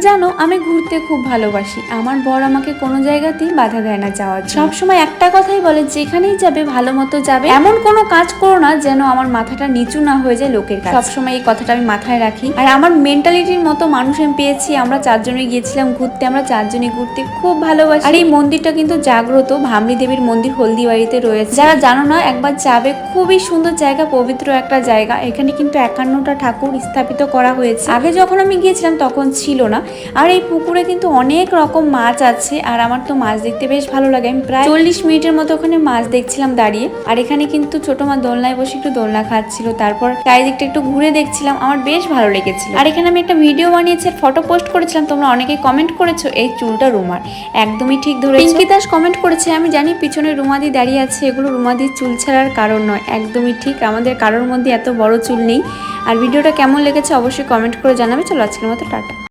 জানো আমি ঘুরতে খুব ভালোবাসি, আমার বর আমাকে কোনো জায়গাতেই বাধা দেয় না যাওয়ার। সব সময় একটা কথাই বলে, যেখানেই যাবে ভালো মতো যাবে, এমন কোনো কাজ করো না যেন আমার মাথাটা নিচু না হয়ে যায় লোকের কাছে। সবসময় এই কথাটা আমি মাথায় রাখি। আর আমার মেন্টালিটির মতো মানুষ আমি পেয়েছি। আমরা 4 জনে গিয়েছিলাম ঘুরতে, আমরা 4 জনই ঘুরতে খুব ভালোবাসি। আর এই মন্দিরটা কিন্তু জাগ্রত ভামরি দেবীর মন্দির হলদিবাড়িতে রয়েছে। যারা জানো না একবার যাবে, খুবই সুন্দর জায়গা, পবিত্র একটা জায়গা। এখানে কিন্তু 51টা ঠাকুর স্থাপিত করা হয়েছে। আগে যখন আমি গিয়েছিলাম তখন ছিল না। আর এই পুকুরে কিন্তু অনেক রকম মাছ আছে, আর আমার তো মাছ দেখতে বেশ ভালো লাগে। আমি প্রায় 40 মিনিটের মতো ওখানে মাছ দেখছিলাম দাঁড়িয়ে। আর এখানে কিন্তু ছোট মা দোলনায় বসে একটু দোলনা খাচ্ছিল, তারপর চারিদিকটা একটু ঘুরে দেখছিলাম, আমার বেশ ভালো লেগেছিল। আর এখানে আমি একটা ভিডিও বানিয়েছি, ফটো পোস্ট করেছিলাম, তোমরা অনেকেই কমেন্ট করেছো এই চুলটা রুমার, একদমই ঠিক ধরেছো। পিঙ্কি দাস কমেন্ট করেছে, আমি জানি পিছনে রুমাদি দাঁড়িয়ে আছে, এগুলো রুমাদির চুল ছাড়ার কারণ নয়, একদমই ঠিক, আমাদের কারোর মধ্যে এত বড় চুল নেই। আর ভিডিওটা কেমন লেগেছে অবশ্যই কমেন্ট করে জানাবে। চলো আজকের মতো টাটা।